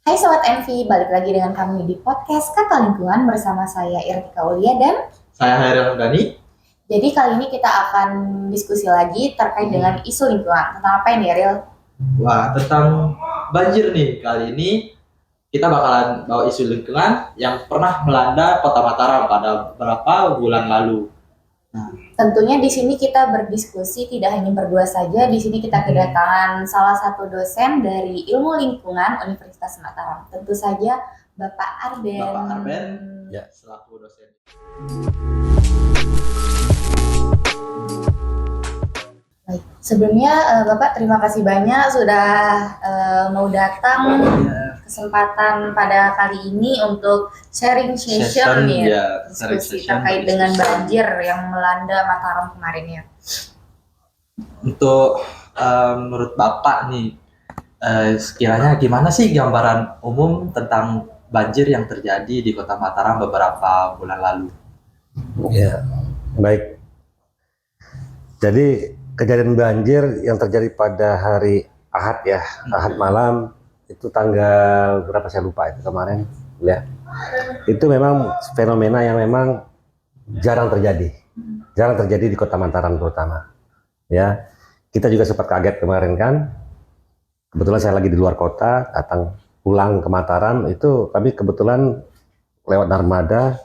Hai Sobat MV, balik lagi dengan kami di podcast Kata Lingkungan bersama saya Irtika Ulia dan Saya Hairil Dani. jadi kali ini kita akan diskusi lagi terkait dengan isu lingkungan. Tentang apa ini, Ril? Wah, tentang banjir nih. Kali ini kita bakalan bawa isu lingkungan yang pernah melanda Kota Mataram pada beberapa bulan lalu. Tentunya di sini kita berdiskusi tidak hanya berdua saja. Di sini kita kedatangan salah satu dosen dari Ilmu Lingkungan Universitas Mataram. Tentu saja Bapak Arben. Bapak Arben, ya, selaku dosen. Baik, sebelumnya Bapak terima kasih banyak sudah mau datang kesempatan pada kali ini untuk sharing session ya, diskusi terkait dengan banjir yang melanda Mataram kemarin ya. Untuk menurut Bapak nih, sekiranya gimana sih gambaran umum tentang banjir yang terjadi di Kota Mataram beberapa bulan lalu? Ya, baik. Jadi kejadian banjir yang terjadi pada hari Ahad ya, Ahad malam itu tanggal berapa saya lupa itu kemarin ya. Itu memang fenomena yang memang jarang terjadi di Kota Mataram terutama. Ya, kita juga sempat kaget kemarin kan. Kebetulan saya lagi di luar kota, datang pulang ke Mataram itu kami kebetulan lewat Narmada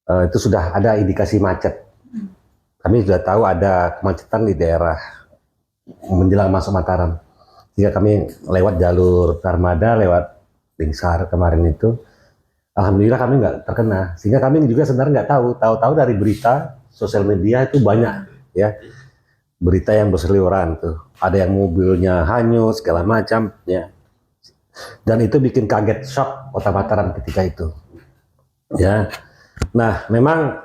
itu sudah ada indikasi macet. Kami sudah tahu ada kemacetan di daerah menjelang masuk Mataram. Sehingga kami lewat jalur Narmada, lewat Lingsar kemarin itu. Alhamdulillah kami nggak terkena. Sehingga kami juga sebenarnya nggak tahu dari berita sosial media itu banyak ya berita yang berseliweran tuh. Ada yang mobilnya hanyut segala macam ya. Dan itu bikin kaget, shock Kota Mataram ketika itu. Ya. Nah, memang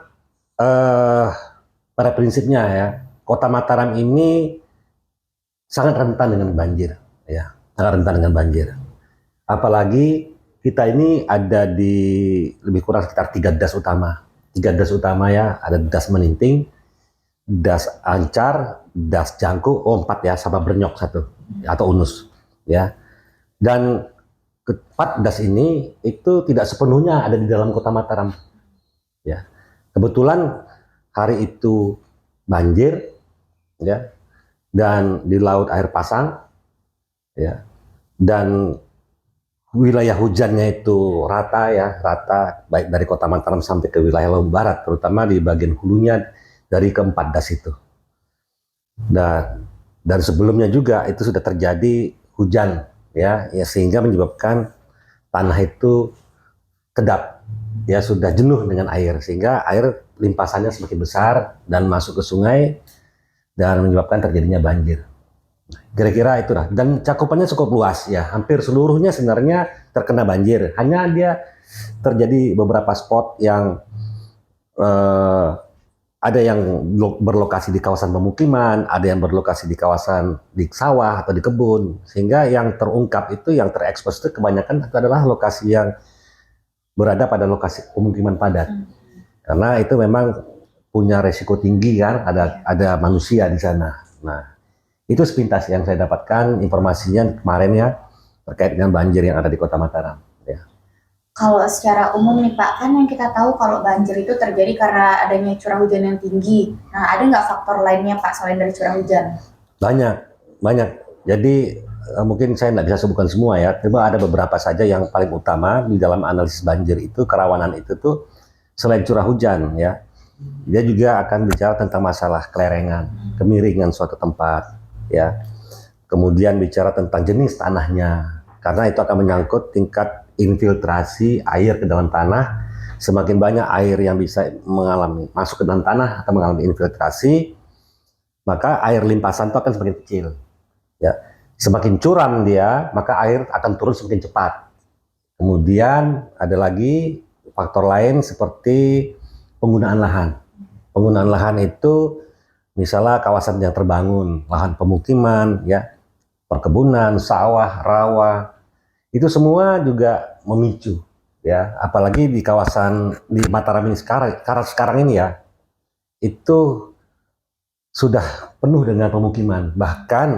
pada prinsipnya ya, Kota Mataram ini sangat rentan dengan banjir, ya, sangat rentan dengan banjir. Apalagi kita ini ada di lebih kurang sekitar 3 das utama ya, ada das Meninting, das Ancar, das Jangku, 4 ya, sama Bernyok 1 atau Unus, ya. Dan 4 das ini itu tidak sepenuhnya ada di dalam Kota Mataram, ya. Kebetulan hari itu banjir ya dan di laut air pasang ya dan wilayah hujannya itu rata baik dari Kota Mataram sampai ke wilayah Lombok Barat, terutama di bagian hulunya dari keempat das itu. Dan sebelumnya juga itu sudah terjadi hujan ya sehingga menyebabkan tanah itu kedap ya, sudah jenuh dengan air sehingga air limpasannya semakin besar dan masuk ke sungai dan menyebabkan terjadinya banjir. Kira-kira itulah, dan cakupannya cukup luas ya, hampir seluruhnya sebenarnya terkena banjir. Hanya dia terjadi beberapa spot yang ada yang berlokasi di kawasan pemukiman, ada yang berlokasi di kawasan di sawah atau di kebun, sehingga yang terungkap itu, yang terekspos itu kebanyakan itu adalah lokasi yang berada pada lokasi pemukiman padat. Karena itu memang punya resiko tinggi kan, ada manusia di sana. Nah, itu sepintas yang saya dapatkan informasinya kemarin ya terkait dengan banjir yang ada di Kota Mataram. Ya. Kalau secara umum nih Pak, kan yang kita tahu kalau banjir itu terjadi karena adanya curah hujan yang tinggi. Nah, ada nggak faktor lainnya Pak selain dari curah hujan? Banyak. Jadi mungkin saya nggak bisa sebutkan semua ya, cuma ada beberapa saja yang paling utama di dalam analisis banjir itu, kerawanan itu tuh selain curah hujan ya, dia juga akan bicara tentang masalah kelerengan, kemiringan suatu tempat ya. Kemudian bicara tentang jenis tanahnya, karena itu akan menyangkut tingkat infiltrasi air ke dalam tanah. Semakin banyak air yang bisa masuk ke dalam tanah atau mengalami infiltrasi, maka air limpasan itu akan semakin kecil. Ya, semakin curam dia, maka air akan turun semakin cepat. Kemudian ada lagi faktor lain seperti penggunaan lahan. Penggunaan lahan itu misalnya kawasan yang terbangun, lahan pemukiman, ya, perkebunan, sawah, rawa, itu semua juga memicu, ya. Apalagi di kawasan di Mataram ini sekarang ini ya, itu sudah penuh dengan pemukiman. Bahkan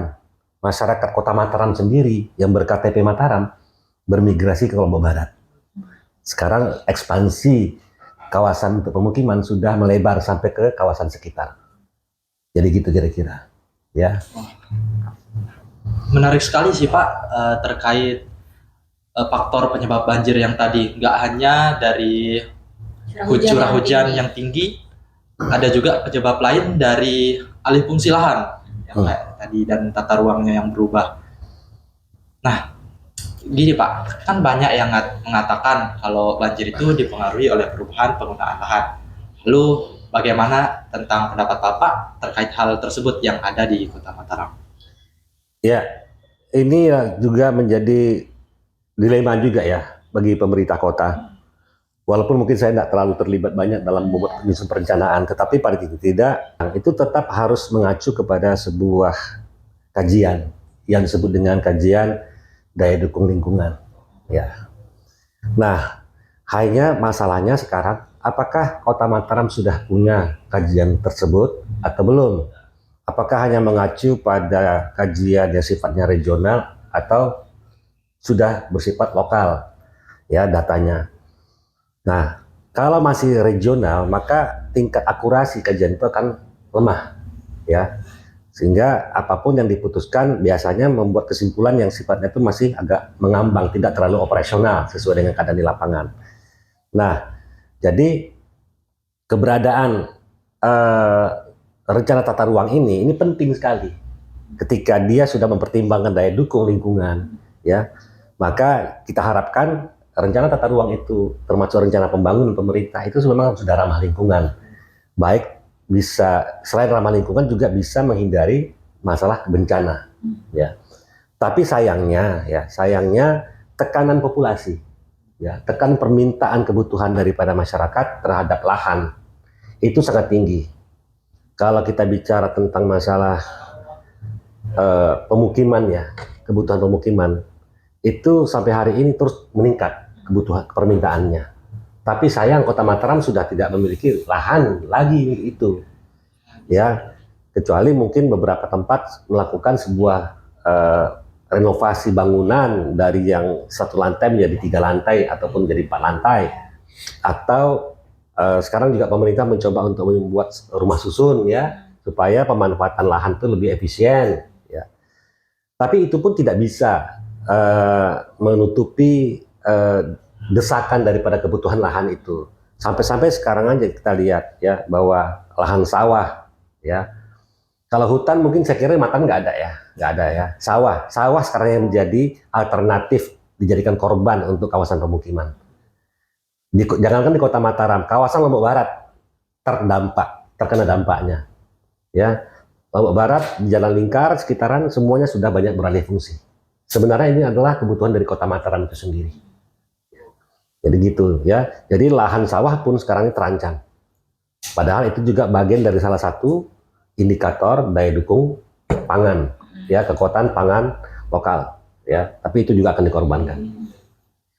masyarakat Kota Mataram sendiri yang berKTP Mataram bermigrasi ke Lombok Barat. Sekarang ekspansi kawasan untuk pemukiman sudah melebar sampai ke kawasan sekitar. Jadi gitu kira-kira. Ya. Menarik sekali sih Pak, terkait faktor penyebab banjir yang tadi. Nggak hanya dari curah hujan yang tinggi, ada juga penyebab lain dari alih fungsi lahan yang kayak tadi dan tata ruangnya yang berubah. Nah, gini Pak, kan banyak yang mengatakan kalau banjir itu dipengaruhi oleh perubahan penggunaan lahan. Lalu bagaimana tentang pendapat Bapak terkait hal tersebut yang ada di Kota Mataram? Ya, ini juga menjadi dilema juga ya bagi pemerintah kota. Walaupun mungkin saya tidak terlalu terlibat banyak dalam membuat penyusun perencanaan, tetapi pada titik tidak, itu tetap harus mengacu kepada sebuah kajian yang disebut dengan kajian daya dukung lingkungan. Ya. Nah, hanya masalahnya sekarang, apakah Kota Mataram sudah punya kajian tersebut atau belum? Apakah hanya mengacu pada kajian yang sifatnya regional atau sudah bersifat lokal ya datanya. Nah, kalau masih regional maka tingkat akurasi kajian itu akan lemah ya. Sehingga apapun yang diputuskan biasanya membuat kesimpulan yang sifatnya itu masih agak mengambang, tidak terlalu operasional sesuai dengan keadaan di lapangan. Nah, jadi keberadaan rencana tata ruang ini penting sekali. Ketika dia sudah mempertimbangkan daya dukung lingkungan, ya, maka kita harapkan rencana tata ruang itu, termasuk rencana pembangunan pemerintah itu memang sudah ramah lingkungan. Baik bisa selain ramah lingkungan juga bisa menghindari masalah bencana, ya. Tapi sayangnya tekanan populasi, ya, tekan permintaan kebutuhan daripada masyarakat terhadap lahan itu sangat tinggi. Kalau kita bicara tentang masalah pemukiman ya, kebutuhan pemukiman itu sampai hari ini terus meningkat kebutuhan permintaannya. Tapi sayang Kota Mataram sudah tidak memiliki lahan lagi itu, ya, kecuali mungkin beberapa tempat melakukan sebuah renovasi bangunan dari yang 1 lantai menjadi 3 lantai ataupun menjadi 4 lantai, atau sekarang juga pemerintah mencoba untuk membuat rumah susun ya supaya pemanfaatan lahan itu lebih efisien ya. Tapi itu pun tidak bisa menutupi desakan daripada kebutuhan lahan itu. Sampai-sampai sekarang aja kita lihat ya bahwa lahan sawah ya. Kalau hutan mungkin saya kira Mataram nggak ada ya. Sawah sekarang yang menjadi alternatif dijadikan korban untuk kawasan pemukiman. Jangankan di Kota Mataram, kawasan Lombok Barat terkena dampaknya. Ya, Lombok Barat di Jalan Lingkar sekitaran semuanya sudah banyak beralih fungsi. Sebenarnya ini adalah kebutuhan dari Kota Mataram itu sendiri. Jadi gitu ya. Jadi lahan sawah pun sekarang ini terancam. Padahal itu juga bagian dari salah satu indikator daya dukung pangan, ya, kekuatan pangan lokal, ya. Tapi itu juga akan dikorbankan.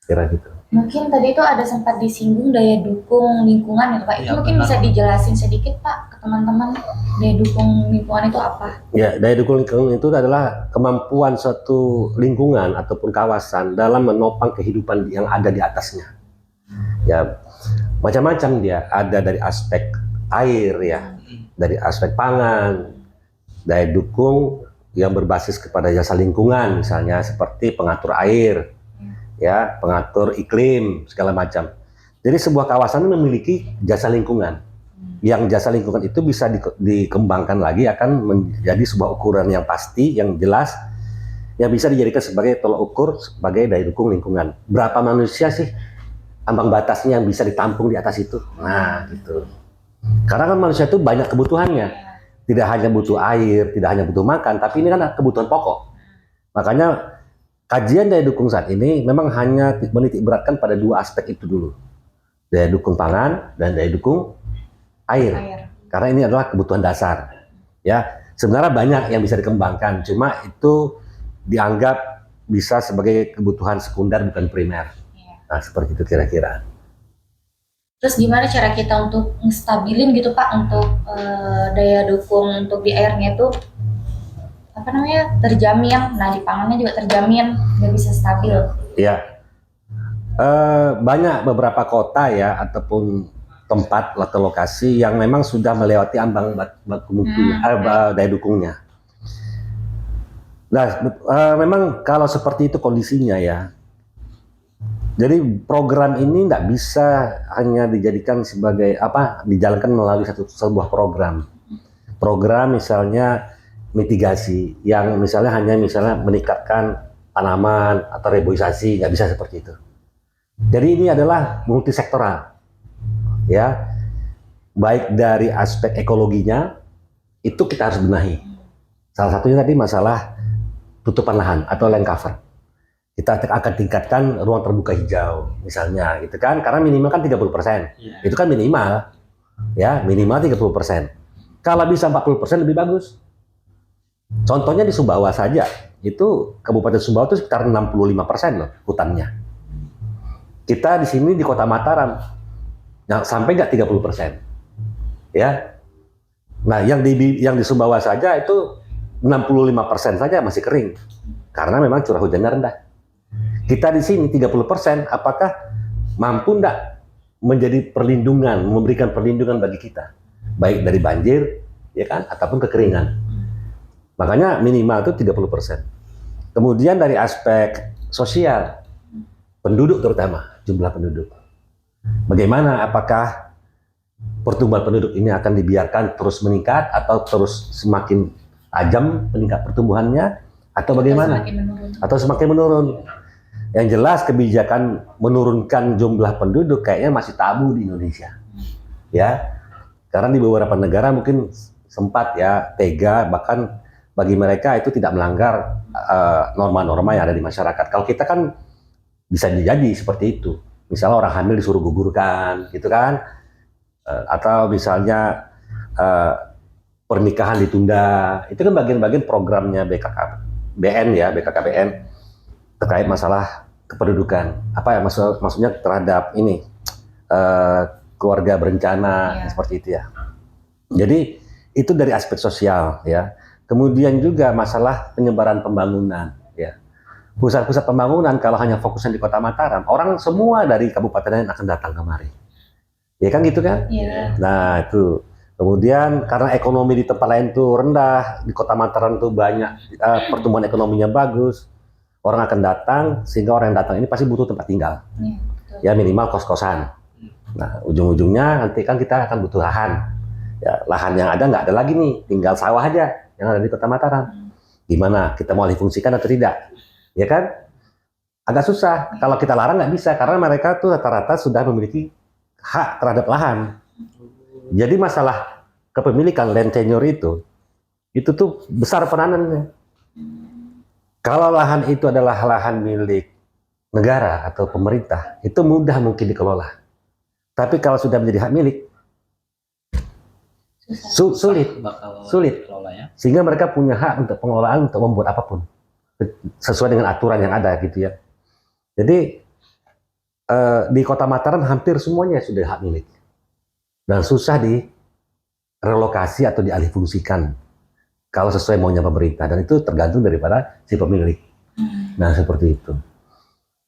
Kira gitu. Mungkin tadi itu ada sempat disinggung daya dukung lingkungan ya Pak. Itu Ya, mungkin benar. bisa dijelasin sedikit Pak ke teman-teman, daya dukung lingkungan itu apa? Ya, daya dukung lingkungan itu adalah kemampuan suatu lingkungan ataupun kawasan dalam menopang kehidupan yang ada di atasnya. Ya, macam-macam dia. Ada dari aspek air ya, dari aspek pangan, daya dukung yang berbasis kepada jasa lingkungan misalnya seperti pengatur air, ya, pengatur iklim, segala macam. Jadi sebuah kawasan memiliki jasa lingkungan. Yang jasa lingkungan itu bisa dikembangkan lagi akan menjadi sebuah ukuran yang pasti, yang jelas, yang bisa dijadikan sebagai tolak ukur sebagai daya dukung lingkungan. Berapa manusia sih ambang batasnya yang bisa ditampung di atas itu? Nah, gitu. Karena kan manusia itu banyak kebutuhannya. Tidak hanya butuh air, tidak hanya butuh makan, tapi ini kan kebutuhan pokok. Makanya kajian daya dukung saat ini memang hanya menitik beratkan pada 2 aspek itu dulu. Daya dukung pangan dan daya dukung air. Karena ini adalah kebutuhan dasar. Ya, sebenarnya banyak yang bisa dikembangkan, cuma itu dianggap bisa sebagai kebutuhan sekunder bukan primer. Nah, seperti itu kira-kira. Terus gimana cara kita untuk ngestabilin gitu Pak untuk daya dukung untuk di airnya itu apa namanya terjamin. Nah di pangannya juga terjamin, nggak bisa stabil. Ya, banyak beberapa kota ya ataupun tempat atau lokasi yang memang sudah melewati ambang baku mutu daya dukungnya. Nah, memang kalau seperti itu kondisinya ya. Jadi program ini nggak bisa hanya dijadikan sebagai dijalankan melalui sebuah program. Program misalnya mitigasi yang misalnya hanya meningkatkan tanaman atau reboisasi, nggak bisa seperti itu. Jadi ini adalah multisektoral, ya. Baik dari aspek ekologinya itu kita harus benahi. Salah satunya tadi masalah tutupan lahan atau land cover. Kita akan tingkatkan ruang terbuka hijau misalnya gitu kan, karena minimal kan 30%. Itu kan minimal ya, minimal 30%. Kalau bisa 40% lebih bagus. Contohnya di Sumbawa saja, itu Kabupaten Sumbawa itu sekitar 65% loh hutannya. Kita di sini di Kota Mataram sampai nggak 30%. Ya. Nah, yang di Sumbawa saja itu 65% saja masih kering. Karena memang curah hujannya rendah. Kita di sini 30%, apakah mampu enggak menjadi perlindungan, memberikan perlindungan bagi kita, baik dari banjir, ya kan, ataupun kekeringan. Makanya minimal itu 30%. Kemudian dari aspek sosial, penduduk terutama, jumlah penduduk. Bagaimana, apakah pertumbuhan penduduk ini akan dibiarkan terus meningkat atau terus semakin tajam meningkat pertumbuhannya, atau bagaimana? Atau semakin menurun. Yang jelas kebijakan menurunkan jumlah penduduk kayaknya masih tabu di Indonesia, ya, karena di beberapa negara mungkin sempat ya tega, bahkan bagi mereka itu tidak melanggar norma-norma yang ada di masyarakat. Kalau kita kan bisa jadi seperti itu, misalnya orang hamil disuruh gugurkan, gitu kan, atau misalnya pernikahan ditunda, itu kan bagian-bagian programnya BKKBN terkait masalah kependudukan, maksudnya terhadap ini keluarga berencana seperti itu ya. Jadi itu dari aspek sosial ya. Kemudian juga masalah penyebaran pembangunan ya. Pusat-pusat pembangunan kalau hanya fokusnya di Kota Mataram, orang semua dari kabupaten lain akan datang kemari. Ya kan gitu kan? Yeah. Nah itu. Kemudian karena ekonomi di tempat lain tuh rendah, di Kota Mataram tuh banyak pertumbuhan ekonominya bagus. Orang akan datang, sehingga orang yang datang ini pasti butuh tempat tinggal. Ya minimal kos-kosan. Nah ujung-ujungnya nanti kan kita akan butuh lahan. Ya, lahan yang ada nggak ada lagi nih, tinggal sawah aja yang ada di Kota Mataram. Gimana, kita mau difungsikan atau tidak? Ya kan? Agak susah. Kalau kita larang nggak bisa, karena mereka tuh rata-rata sudah memiliki hak terhadap lahan. Jadi masalah kepemilikan land tenure itu tuh besar penanannya. Kalau lahan itu adalah lahan milik negara atau pemerintah, itu mudah mungkin dikelola. Tapi kalau sudah menjadi hak milik, sulit. Sehingga mereka punya hak untuk pengelolaan, untuk membuat apapun sesuai dengan aturan yang ada gitu ya. Jadi di Kota Mataram hampir semuanya sudah hak milik dan susah direlokasi atau dialihfungsikan kalau sesuai maunya pemerintah, dan itu tergantung daripada si pemilik. Nah seperti itu.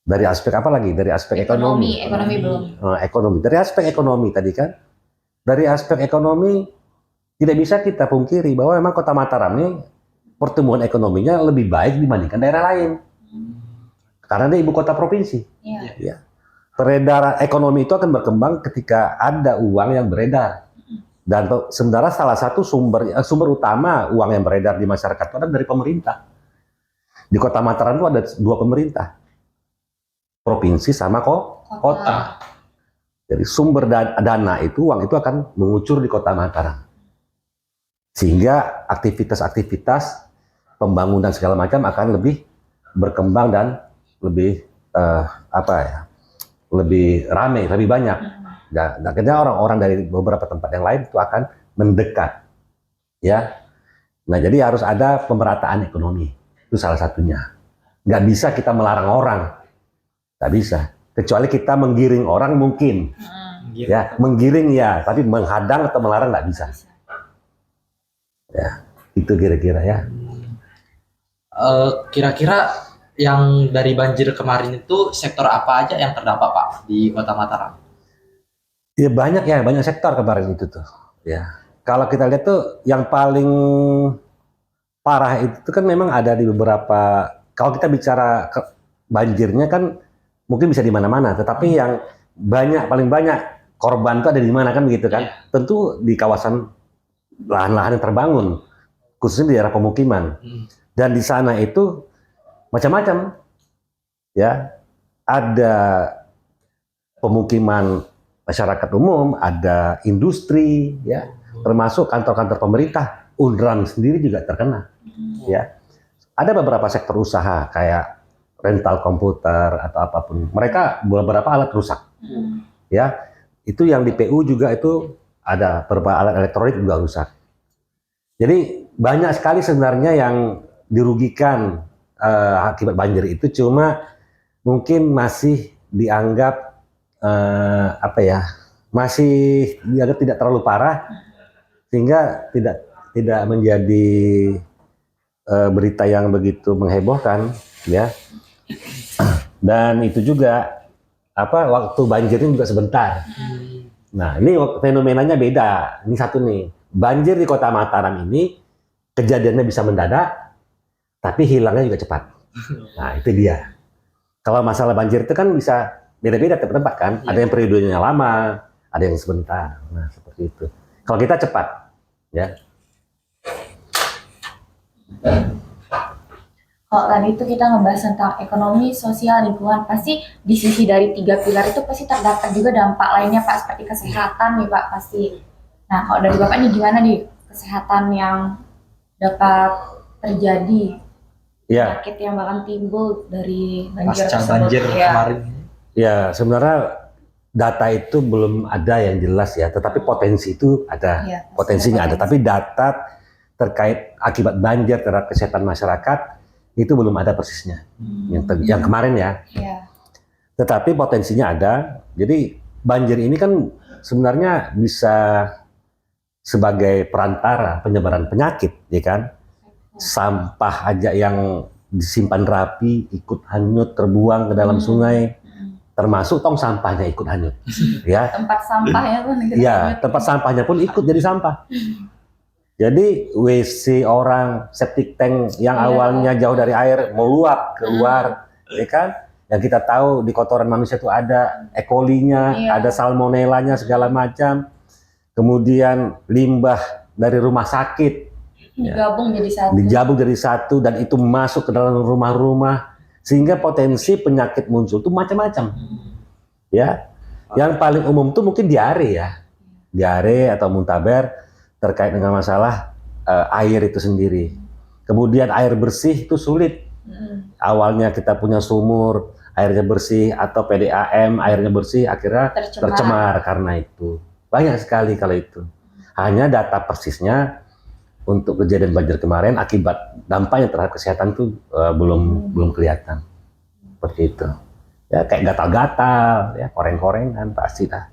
Dari aspek apa lagi? Dari aspek ekonomi belum. Ekonomi. Dari aspek ekonomi tadi kan. Dari aspek ekonomi tidak bisa kita pungkiri bahwa memang Kota Mataram ini pertumbuhan ekonominya lebih baik dibandingkan daerah lain. Karena dia ibu kota provinsi. Ya. Peredaran ekonomi itu akan berkembang ketika ada uang yang beredar. Dan sebenarnya salah satu sumber utama uang yang beredar di masyarakat itu adalah dari pemerintah. Di Kota Mataram itu ada dua pemerintah, provinsi sama kota. Jadi sumber dana itu, uang itu akan mengucur di Kota Mataram. Sehingga aktivitas-aktivitas pembangunan segala macam akan lebih berkembang dan lebih lebih ramai, lebih banyak. Dan akhirnya orang-orang dari beberapa tempat yang lain itu akan mendekat, ya. Nah jadi harus ada pemerataan ekonomi, itu salah satunya. Nggak bisa kita melarang orang, nggak bisa. Kecuali kita menggiring orang mungkin, ya menggiring ya, tapi menghadang atau melarang nggak bisa. Ya itu kira-kira ya. Kira-kira yang dari banjir kemarin itu sektor apa aja yang terdampak Pak di Kota Mataram? Ya, banyak sektor kemarin itu tuh. Ya, kalau kita lihat tuh yang paling parah itu kan memang ada di beberapa. Kalau kita bicara banjirnya kan mungkin bisa di mana-mana, tetapi yang paling banyak korban itu ada di mana kan begitu kan? Tentu di kawasan lahan-lahan yang terbangun, khususnya di daerah pemukiman. Dan di sana itu macam-macam, ya. Ada pemukiman masyarakat umum, ada industri, ya, termasuk kantor-kantor pemerintah. UNRAN sendiri juga terkena, ya. Ada beberapa sektor usaha kayak rental komputer atau apapun. Mereka beberapa alat rusak, ya. Itu yang di PU juga itu ada beberapa alat elektronik juga rusak. Jadi banyak sekali sebenarnya yang dirugikan akibat banjir itu, cuma mungkin masih dianggap masih dianggap tidak terlalu parah sehingga tidak menjadi berita yang begitu menghebohkan, ya. Dan itu juga waktu banjirnya juga sebentar. Nah, ini fenomenanya beda. Ini satu nih, banjir di Kota Mataram ini kejadiannya bisa mendadak, tapi hilangnya juga cepat. Nah, itu dia. Kalau masalah banjir itu kan bisa beda-beda tiap tempat kan. Ada yang periodenya lama, ada yang sebentar. Nah, seperti itu. Kalau kita cepat, ya. Kalau tadi itu kita ngebahas tentang ekonomi, sosial, lingkungan, pasti di sisi dari 3 pilar itu pasti terdapat juga dampak lainnya Pak, seperti kesehatan nih Pak pasti. Nah, kalau dari Bapak nih gimana nih kesehatan yang dapat terjadi, penyakit yang bakal timbul dari banjir pasca tersebut? banjir kemarin? Ya, sebenarnya data itu belum ada yang jelas ya, tetapi potensi itu ada, potensinya ada. Tapi data terkait akibat banjir terhadap kesehatan masyarakat itu belum ada persisnya, yang kemarin ya. Tetapi potensinya ada. Jadi banjir ini kan sebenarnya bisa sebagai perantara penyebaran penyakit, ya kan? Sampah aja yang disimpan rapi ikut hanyut terbuang ke dalam sungai, termasuk tong sampahnya ikut hanyut, ya. Tempat sampahnya pun tempat sampahnya pun ikut jadi sampah. Jadi WC orang, septic tank yang awalnya jauh dari air meluap keluar, ya kan? Yang kita tahu di kotoran manusia itu ada E. coli-nya, ada salmonellanya segala macam. Kemudian limbah dari rumah sakit digabung jadi satu dan itu masuk ke dalam rumah-rumah sehingga potensi penyakit muncul itu macam-macam. Ya. Yang paling umum itu mungkin diare ya. Diare atau muntaber terkait dengan masalah air itu sendiri. Kemudian air bersih itu sulit. Awalnya kita punya sumur, airnya bersih, atau PDAM, airnya bersih, akhirnya tercemar karena itu. Banyak sekali kalau itu. Hanya data persisnya untuk kejadian banjir kemarin, akibat dampaknya terhadap kesehatan itu belum kelihatan. Seperti itu. Ya kayak gatal-gatal, ya koreng-korengan pasti dah.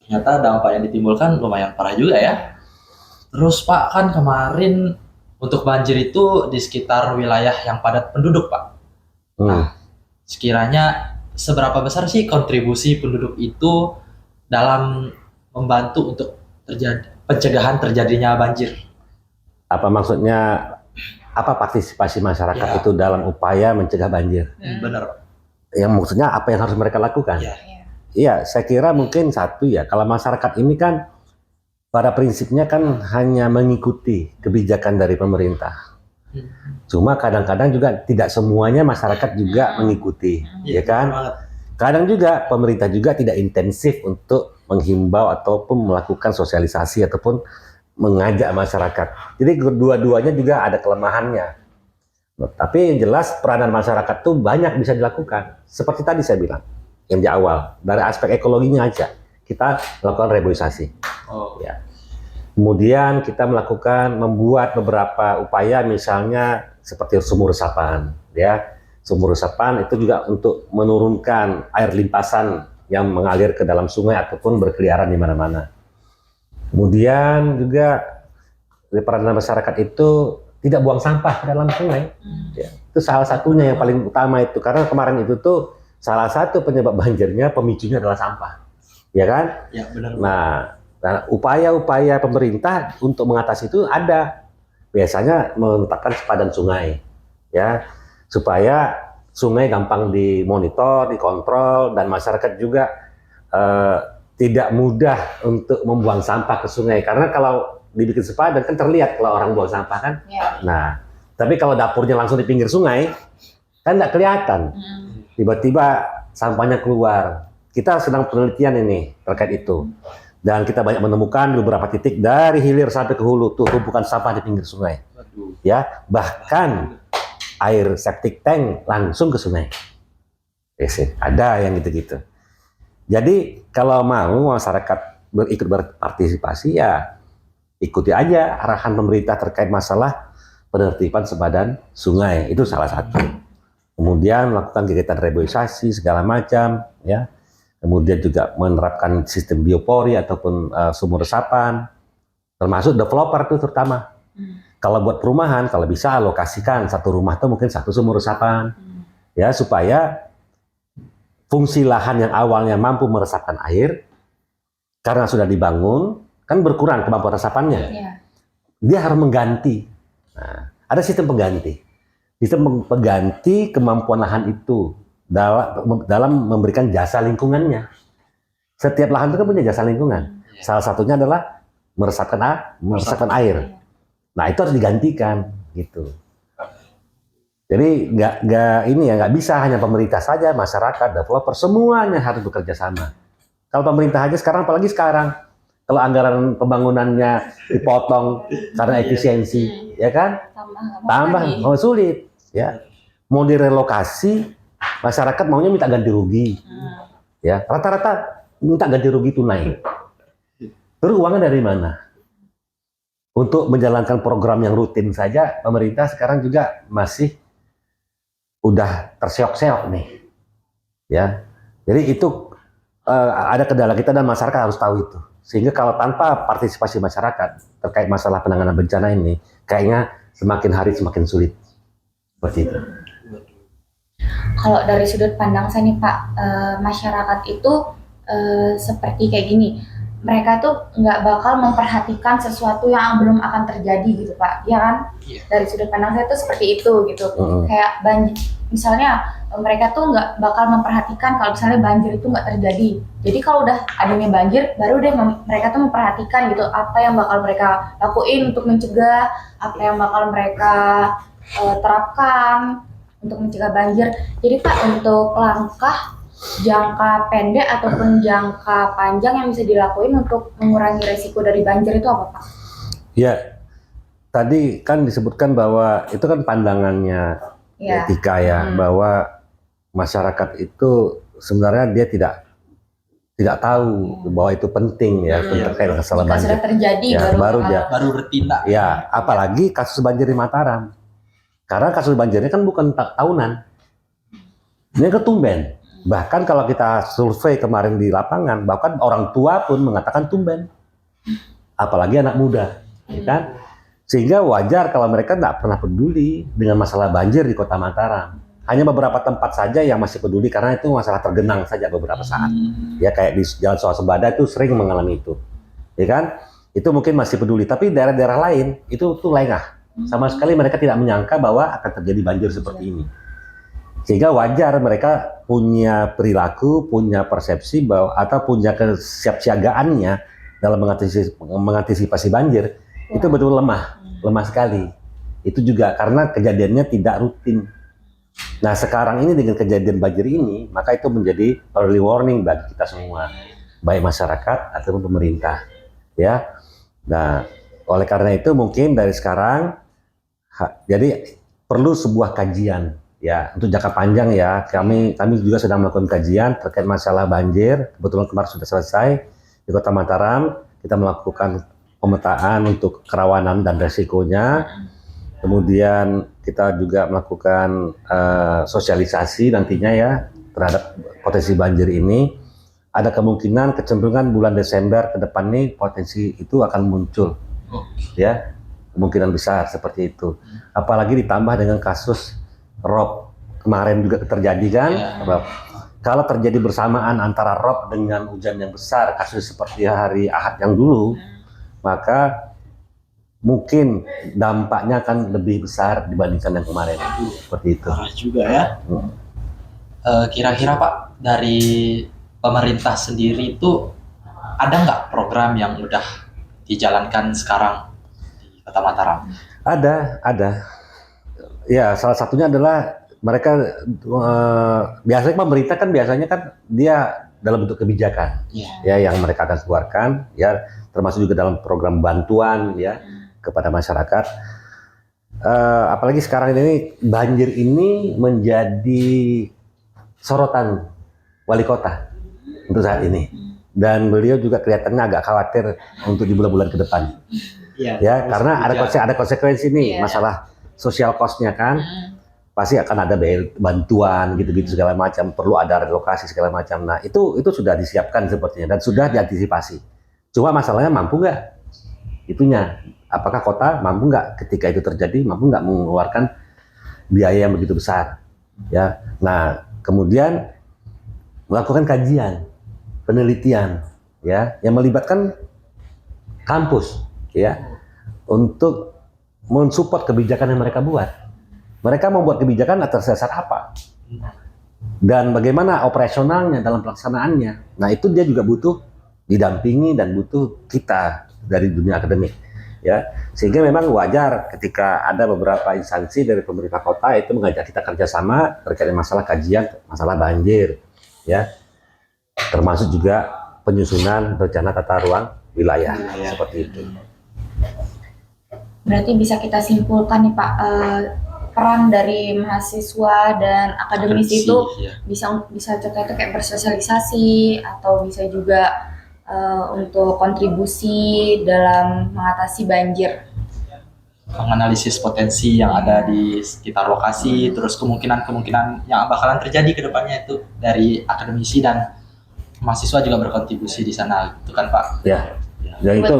Ternyata dampak yang ditimbulkan lumayan parah juga ya. Terus Pak, kan kemarin untuk banjir itu di sekitar wilayah yang padat penduduk Pak. Nah, sekiranya seberapa besar sih kontribusi penduduk itu dalam membantu untuk pencegahan terjadinya banjir? Apa maksudnya, apa partisipasi masyarakat itu dalam upaya mencegah banjir? Benar Pak. Yang maksudnya apa yang harus mereka lakukan? Iya, saya kira mungkin satu ya, kalau masyarakat ini kan pada prinsipnya kan hanya mengikuti kebijakan dari pemerintah. Cuma kadang-kadang juga tidak semuanya masyarakat juga mengikuti, ya kan? Kadang juga pemerintah juga tidak intensif untuk menghimbau ataupun melakukan sosialisasi ataupun mengajak masyarakat. Jadi kedua-duanya juga ada kelemahannya. Tapi yang jelas peranan masyarakat tuh banyak bisa dilakukan. Seperti tadi saya bilang, yang di awal, dari aspek ekologinya aja kita melakukan reboisasi. Ya. Kemudian kita membuat beberapa upaya, misalnya seperti sumur resapan, ya. Sumur resapan itu juga untuk menurunkan air limpasan yang mengalir ke dalam sungai ataupun berkeliaran di mana-mana. Kemudian juga peranan masyarakat itu tidak buang sampah ke dalam sungai. Ya, itu salah satunya yang paling utama itu, karena kemarin itu tuh salah satu penyebab banjirnya, pemicunya adalah sampah, ya kan? Ya, benar. Nah, upaya-upaya pemerintah untuk mengatasi itu ada, biasanya meletakkan sepadan sungai, ya, supaya sungai gampang dimonitor, dikontrol, dan masyarakat juga tidak mudah untuk membuang sampah ke sungai, karena kalau dibikin sepadan kan terlihat kalau orang buang sampah kan. Ya. Nah, tapi kalau dapurnya langsung di pinggir sungai kan nggak kelihatan. Tiba-tiba sampahnya keluar. Kita sedang penelitian ini terkait itu. Dan kita banyak menemukan beberapa titik dari hilir sampai ke hulu tuh tumpukan sampah di pinggir sungai. Ya, bahkan air septic tank langsung ke sungai. Ada yang gitu-gitu. Jadi kalau mau masyarakat ikut berpartisipasi, ya ikuti aja arahan pemerintah terkait masalah penertiban sepadan sungai, itu salah satu. Kemudian melakukan kegiatan reboisasi segala macam, ya. Kemudian juga menerapkan sistem biopori ataupun sumur resapan, termasuk developer itu terutama. Kalau buat perumahan, kalau bisa alokasikan satu rumah itu mungkin satu sumur resapan, ya, supaya fungsi lahan yang awalnya mampu meresapkan air, karena sudah dibangun, kan berkurang kemampuan resapannya. Ya. Dia harus mengganti. Nah, ada sistem pengganti. Sistem pengganti kemampuan lahan itu dalam memberikan jasa lingkungannya. Setiap lahan itu kan punya jasa lingkungan. Salah satunya adalah meresapkan air. Nah, itu harus digantikan, gitu. Jadi nggak bisa hanya pemerintah saja, masyarakat, developer, semuanya harus bekerja sama. Kalau pemerintah aja sekarang, apalagi sekarang, kalau anggaran pembangunannya dipotong karena efisiensi, ya kan? Tambah mau sulit, ya. Mau direlokasi, masyarakat maunya minta ganti rugi, ya. Rata-rata minta ganti rugi tunai. Terus uangnya dari mana? Untuk menjalankan program yang rutin saja, pemerintah sekarang juga masih udah terseok-seok nih, ya. Jadi itu ada kendala kita dan masyarakat harus tahu itu. Sehingga kalau tanpa partisipasi masyarakat terkait masalah penanganan bencana ini, kayaknya semakin hari semakin sulit. Seperti itu. Kalau dari sudut pandang saya nih Pak, masyarakat itu seperti kayak gini. Mereka tuh nggak bakal memperhatikan sesuatu yang belum akan terjadi gitu Pak, ya kan? Dari sudut pandang saya tuh seperti itu gitu. Kayak banjir, misalnya mereka tuh nggak bakal memperhatikan kalau misalnya banjir itu nggak terjadi. Jadi kalau udah adanya banjir, baru deh mereka tuh memperhatikan gitu apa yang bakal mereka lakuin untuk mencegah, apa yang bakal mereka terapkan untuk mencegah banjir. Jadi Pak, untuk langkah jangka pendek ataupun jangka panjang yang bisa dilakuin untuk mengurangi resiko dari banjir itu apa Pak? Ya, tadi kan disebutkan bahwa itu kan pandangannya etika ya, bahwa masyarakat itu sebenarnya dia tidak tahu bahwa itu penting ya, terkait masalah banjir. Sudah terjadi ya, baru bertindak. Ya, apalagi kasus banjir di Mataram. Karena kasus banjirnya kan bukan tahunan, ini ketumben. Bahkan kalau kita survei kemarin di lapangan, bahkan orang tua pun mengatakan tumben, apalagi anak muda, ya kan? Sehingga wajar kalau mereka tidak pernah peduli dengan masalah banjir di Kota Mataram. Hanya beberapa tempat saja yang masih peduli karena itu masalah tergenang saja beberapa saat. Ya kayak di Jalan Swasembada itu sering mengalami itu, ya kan? Itu mungkin masih peduli, tapi daerah-daerah lain itu tuh lengah. Sama sekali mereka tidak menyangka bahwa akan terjadi banjir seperti ini. Sehingga wajar mereka punya perilaku, punya persepsi bahwa atau punya kesiapsiagaannya dalam mengantisipasi banjir itu betul lemah sekali. Itu juga karena kejadiannya tidak rutin. Nah sekarang ini dengan kejadian banjir ini, maka itu menjadi early warning bagi kita semua, baik masyarakat ataupun pemerintah, ya. Nah oleh karena itu mungkin dari sekarang, jadi perlu sebuah kajian. Ya, untuk jangka panjang ya, kami juga sedang melakukan kajian terkait masalah banjir. Kebetulan kemarin sudah selesai di Kota Mataram. Kita melakukan pemetaan untuk kerawanan dan resikonya. Kemudian kita juga melakukan sosialisasi nantinya ya terhadap potensi banjir ini. Ada kemungkinan kecenderungan bulan Desember ke depan nih potensi itu akan muncul. Ya. kemungkinan besar seperti itu. Apalagi ditambah dengan kasus rob kemarin juga terjadi kan. Kalau terjadi bersamaan antara rob dengan hujan yang besar, kasus seperti hari Ahad yang dulu, maka mungkin dampaknya akan lebih besar dibandingkan yang kemarin. Seperti itu. Parah juga ya. Kira-kira Pak, dari pemerintah sendiri itu ada nggak program yang udah dijalankan sekarang di Kota Mataram? Ada. Ya, salah satunya adalah mereka biasanya pemerintah kan biasanya kan dia dalam bentuk kebijakan, ya yang mereka akan keluarkan, ya termasuk juga dalam program bantuan ya kepada masyarakat. Apalagi sekarang ini banjir ini menjadi sorotan wali kota untuk saat ini, dan beliau juga kelihatannya agak khawatir untuk di bulan-bulan ke depan. Ya, karena ada konsekuensi nih masalah social cost-nya kan. Pasti akan ada bantuan gitu-gitu segala macam, perlu ada relokasi segala macam. Nah itu sudah disiapkan sepertinya dan sudah diantisipasi. Cuma masalahnya mampu nggak itunya? Apakah kota mampu nggak ketika itu terjadi, mampu nggak mengeluarkan biaya yang begitu besar? Ya, nah kemudian melakukan kajian, penelitian, ya yang melibatkan kampus, ya untuk mensupport kebijakan yang mereka buat. Mereka membuat kebijakan atas dasar apa? Dan bagaimana operasionalnya dalam pelaksanaannya. Nah, itu dia juga butuh didampingi dan butuh kita dari dunia akademik. Ya, sehingga memang wajar ketika ada beberapa instansi dari pemerintah kota itu mengajak kita kerjasama terkait masalah kajian, masalah banjir. Ya, termasuk juga penyusunan rencana tata ruang wilayah. Seperti itu. Berarti bisa kita simpulkan nih Pak, peran dari mahasiswa dan akademis itu bisa contohnya itu kayak bersosialisasi atau bisa juga untuk kontribusi dalam mengatasi banjir, menganalisis potensi yang ada di sekitar lokasi, terus kemungkinan yang bakalan terjadi ke depannya itu dari akademisi dan mahasiswa juga berkontribusi di sana, itu kan Pak? Ya itu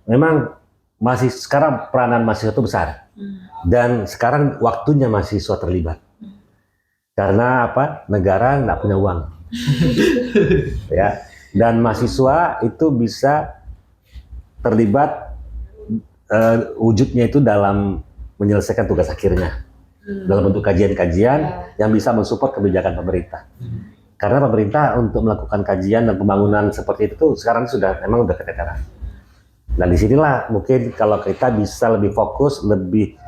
memang masih sekarang peranan mahasiswa itu besar. Dan sekarang waktunya mahasiswa terlibat. Karena apa? Negara nggak punya uang. Ya. Dan mahasiswa itu bisa terlibat wujudnya itu dalam menyelesaikan tugas akhirnya. Dalam bentuk kajian-kajian yang bisa mensupport kebijakan pemerintah. Karena pemerintah untuk melakukan kajian dan pembangunan seperti itu sekarang memang udah keteteran. Dan disinilah mungkin kalau kita bisa lebih fokus, lebih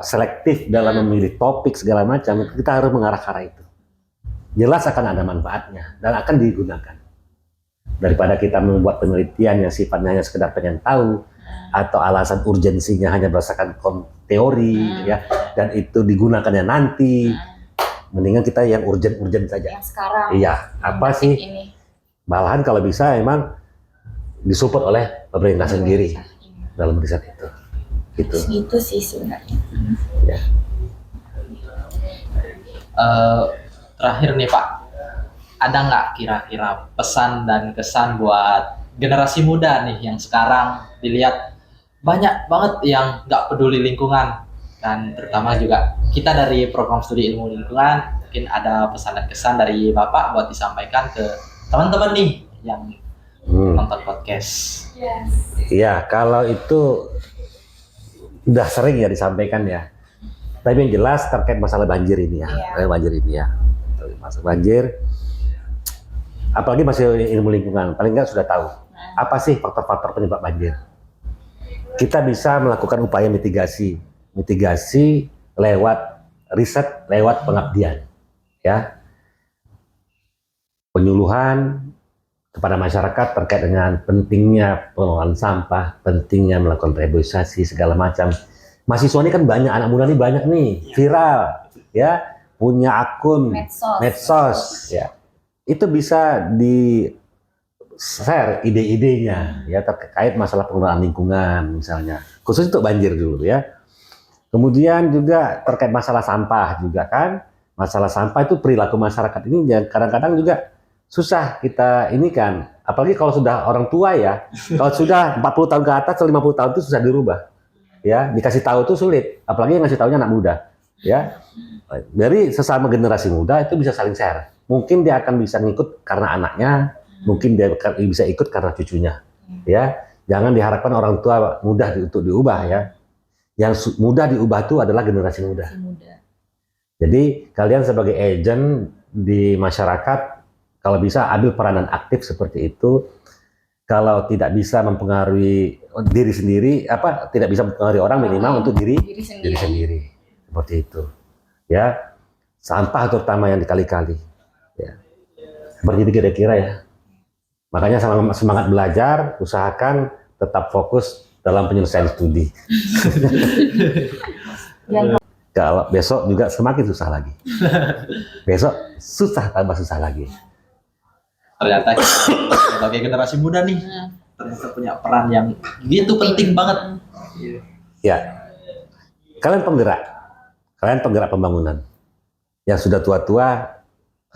selektif dalam memilih topik segala macam, kita harus mengarah ke arah itu. Jelas akan ada manfaatnya dan akan digunakan. Daripada kita membuat penelitian yang sifatnya hanya sekedar pengen tahu atau alasan urgensinya hanya berdasarkan teori ya, dan itu digunakannya nanti. Mendingan kita yang urgent saja. Yang sekarang. Iya, apa sih? Malahan kalau bisa emang disupport oleh pemerintah sendiri dalam riset itu. Gitu sih sebenarnya. Ya. Terakhir nih Pak, ada nggak kira-kira pesan dan kesan buat generasi muda nih yang sekarang dilihat banyak banget yang nggak peduli lingkungan, dan terutama juga kita dari program studi ilmu lingkungan, mungkin ada pesan dan kesan dari Bapak buat disampaikan ke teman-teman nih yang nonton podcast. Iya, kalau itu udah sering ya disampaikan ya. Tapi yang jelas terkait masalah banjir ini ya. Masalah banjir. Apalagi masih ilmu lingkungan, paling nggak sudah tahu apa sih faktor-faktor penyebab banjir. Kita bisa melakukan upaya mitigasi lewat riset, lewat pengabdian, ya. Penyuluhan kepada masyarakat terkait dengan pentingnya pengelolaan sampah, pentingnya melakukan reboisasi segala macam. Mahasiswa ini kan banyak, anak muda ini banyak nih, viral, ya, punya akun medsos, ya. Itu bisa di share ide-idenya, ya, terkait masalah pengelolaan lingkungan misalnya, khusus untuk banjir dulu ya. Kemudian juga terkait masalah sampah juga kan, masalah sampah itu perilaku masyarakat ini kadang-kadang juga susah kita ini kan apalagi kalau sudah orang tua ya, kalau sudah 40 tahun ke atas atau 50 tahun itu susah dirubah. Ya, dikasih tahu itu sulit, apalagi yang ngasih tahunya anak muda. Ya, dari sesama generasi muda itu bisa saling share. Mungkin dia akan bisa ngikut karena anaknya, mungkin dia bisa ikut karena cucunya. Ya, jangan diharapkan orang tua mudah untuk diubah ya. Yang mudah diubah itu adalah generasi muda. Jadi kalian sebagai agent di masyarakat, kalau bisa ambil peranan aktif seperti itu. Kalau tidak bisa mempengaruhi diri sendiri, tidak bisa mempengaruhi orang, minimal untuk diri sendiri. Seperti itu. Ya, sampah terutama yang dikali-kali. Ya. Seperti itu kira-kira ya. Makanya semangat belajar, usahakan tetap fokus dalam penyelesaian studi. Kalau besok juga semakin susah lagi. Besok tambah susah lagi. Ternyata sebagai generasi muda nih, ternyata punya peran yang gitu penting banget. Ya, kalian penggerak pembangunan. Yang sudah tua-tua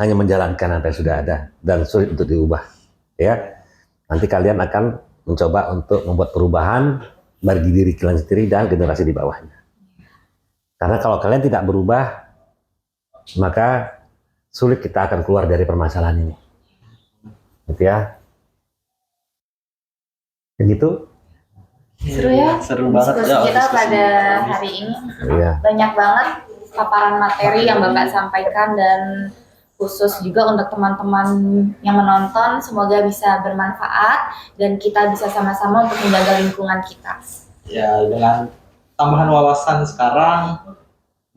hanya menjalankan apa yang sudah ada dan sulit untuk diubah. Ya, nanti kalian akan mencoba untuk membuat perubahan bagi diri kalian sendiri dan generasi di bawahnya. Karena kalau kalian tidak berubah, maka sulit kita akan keluar dari permasalahan ini. Gitu ya. Begitu? Seru ya? Seru banget diskusi ya, kita diskusi pada ini. hari ini. Iya. Banyak banget paparan materi yang Bapak sampaikan dan khusus juga untuk teman-teman yang menonton, semoga bisa bermanfaat dan kita bisa sama-sama untuk menjaga lingkungan kita. Ya, dengan tambahan wawasan sekarang,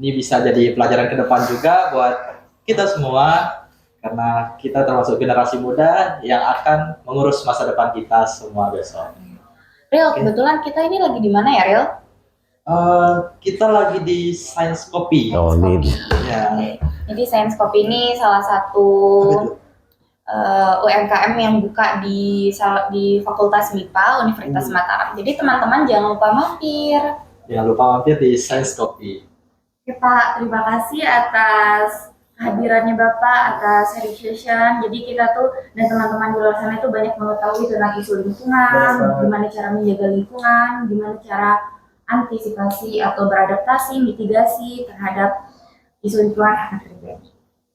ini bisa jadi pelajaran ke depan juga buat kita semua, karena kita termasuk generasi muda yang akan mengurus masa depan kita semua besok. Ril, kebetulan kita ini lagi di mana ya, Ril? Kita lagi di Science Copy. Oh, ini. Ya. Jadi Science Copy ini salah satu UMKM yang buka di Fakultas MIPA Universitas Mataram. Jadi teman-teman jangan lupa mampir. Jangan lupa mampir di Science Copy. Ya, Pak, terima kasih atas kehadirannya Bapak, atas sharing session. Jadi kita tuh dan teman-teman di luar sana itu banyak mengetahui tentang isu lingkungan, gimana cara menjaga lingkungan, gimana cara antisipasi atau beradaptasi, mitigasi terhadap isu lingkungan yang akan terjadi.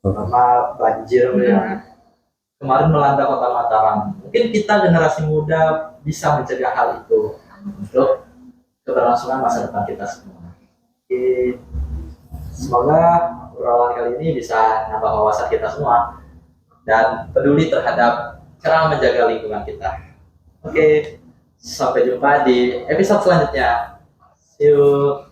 Sama banjir yang kemarin melanda kota Mataram. Mungkin kita generasi muda bisa mencegah hal itu untuk keberlangsungan masa depan kita semua. Oke. Semoga obrolan kali ini bisa nambah wawasan kita semua dan peduli terhadap cara menjaga lingkungan kita. Oke, sampai jumpa di episode selanjutnya. See you.